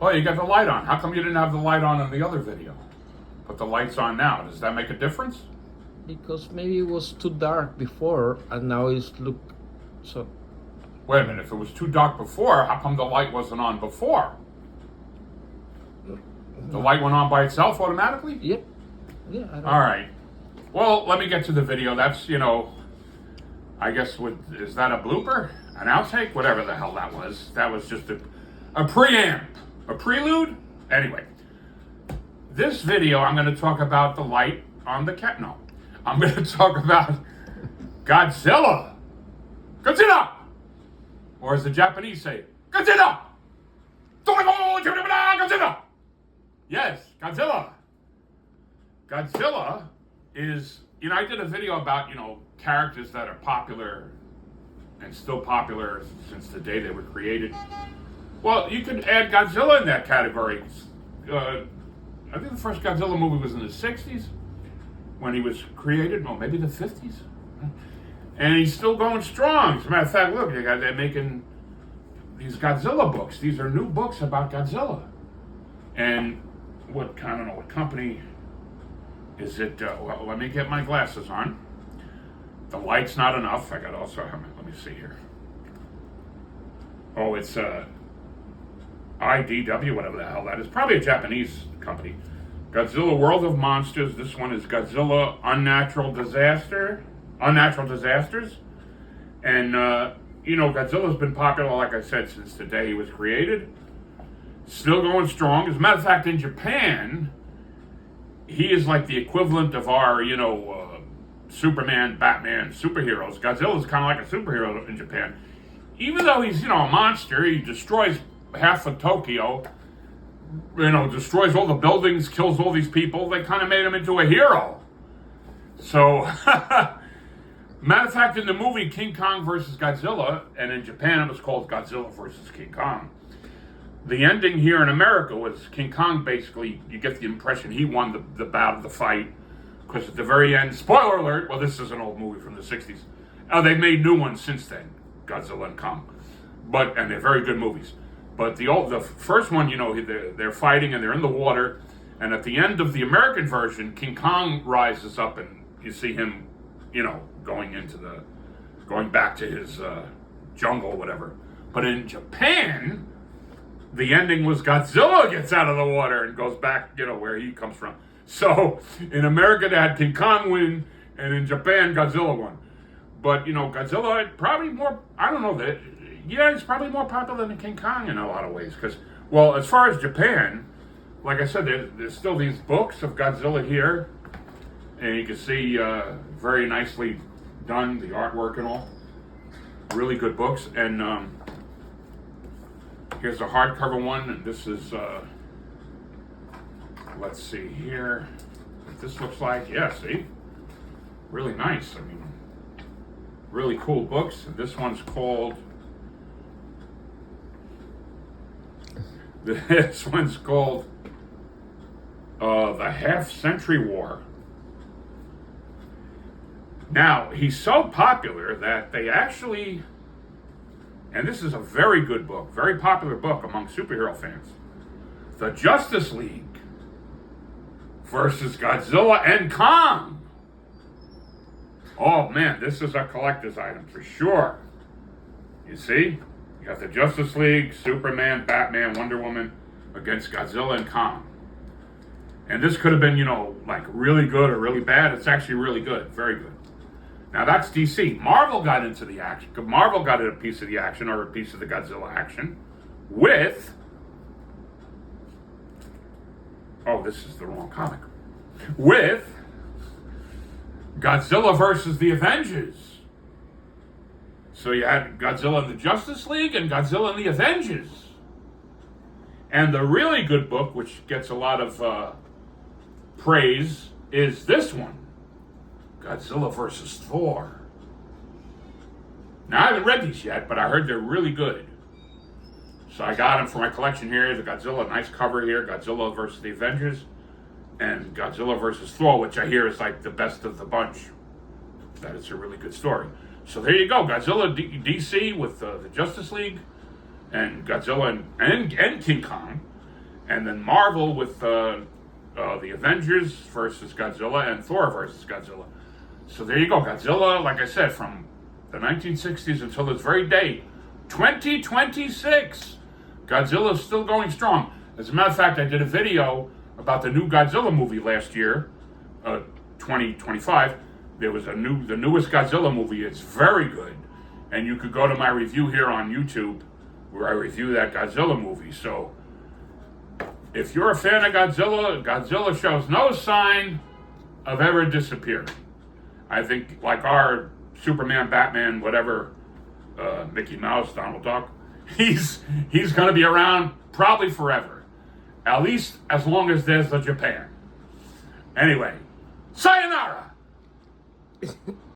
Oh, you got the light on. How come you didn't have the light on in the other video? But the light's on now. Does that make a difference? Because maybe it was too dark before and now it's look so. Wait a minute. If it was too dark before, how come the light wasn't on before? The light went on by itself automatically? Yep. Yeah. I don't All right. Well, let me get to the video. That's, I guess, is that a blooper? An outtake? Whatever the hell that was. That was just a preamp. A prelude? Anyway. This video, I'm going to talk about the light on the cat. No. I'm going to talk about Godzilla. Godzilla! Or as the Japanese say, Godzilla! Godzilla! Yes, Godzilla. Godzilla is, I did a video about, characters that are popular and still popular since the day they were created. Well, you could add Godzilla in that category. I think the first Godzilla movie was in the 60s when he was created. No, maybe the 50s. And he's still going strong. As a matter of fact, look, they're making these Godzilla books. These are new books about Godzilla. And I don't know what company is it? Well, let me get my glasses on. The light's not enough. I got also, let me see here. Oh, it's IDW, whatever the hell that is. Probably a Japanese company. Godzilla World of Monsters. This one is Godzilla Unnatural Disasters. And, Godzilla's been popular, like I said, since the day he was created. Still going strong. As a matter of fact, in Japan, he is like the equivalent of our, Superman, Batman, superheroes. Godzilla's kind of like a superhero in Japan. Even though he's, a monster, he destroys half of Tokyo, destroys all the buildings, kills all these people. They kind of made him into a hero. So, matter of fact, in the movie King Kong versus Godzilla, and in Japan it was called Godzilla versus King Kong, the ending here in America was King Kong basically, you get the impression he won the battle, the fight, because at the very end, spoiler alert, well, this is an old movie from the 60s. They've made new ones since then, Godzilla and Kong. And they're very good movies. But the first one, they're fighting and they're in the water, and at the end of the American version, King Kong rises up and you see him, going back to his jungle, whatever. But in Japan, the ending was Godzilla gets out of the water and goes back, where he comes from. So in America, they had King Kong win, and in Japan, Godzilla won. But, Godzilla probably more, I don't know, it's probably more popular than King Kong in a lot of ways. Because, well, as far as Japan, like I said, there's still these books of Godzilla here. And you can see very nicely done, the artwork and all. Really good books. And here's a hardcover one. And this is, let's see here what this looks like. Yeah, see? Really nice. I mean, really cool books. And this one's called, The Half-Century War. Now, he's so popular that they actually, and this is a very good book, very popular book among superhero fans, The Justice League versus Godzilla and Kong. Oh man, this is a collector's item for sure. You see? You got the Justice League, Superman, Batman, Wonder Woman against Godzilla and Kong. And this could have been, like really good or really bad. It's actually really good, very good. Now that's DC. Marvel got into the action. Marvel got a piece of the action, or a piece of the Godzilla action, with, oh, this is the wrong comic, with Godzilla versus the Avengers. So you had Godzilla and the Justice League and Godzilla and the Avengers. And the really good book, which gets a lot of praise, is this one, Godzilla versus Thor. Now, I haven't read these yet, but I heard they're really good. So I got them for my collection here. The Godzilla, nice cover here, Godzilla versus the Avengers, and Godzilla versus Thor, which I hear is like the best of the bunch. That it's a really good story. So there you go, Godzilla DC with the Justice League, and Godzilla and King Kong. And then Marvel with the Avengers versus Godzilla and Thor versus Godzilla. So there you go. Godzilla, like I said, from the 1960s until this very day, 2026, Godzilla is still going strong. As a matter of fact, I did a video about the new Godzilla movie last year, 2025. There was the newest Godzilla movie. It's very good. And you could go to my review here on YouTube where I review that Godzilla movie. So if you're a fan of Godzilla, Godzilla shows no sign of ever disappearing. I think like our Superman, Batman, whatever, Mickey Mouse, Donald Duck, he's going to be around probably forever. At least as long as there's a Japan. Anyway, sayonara!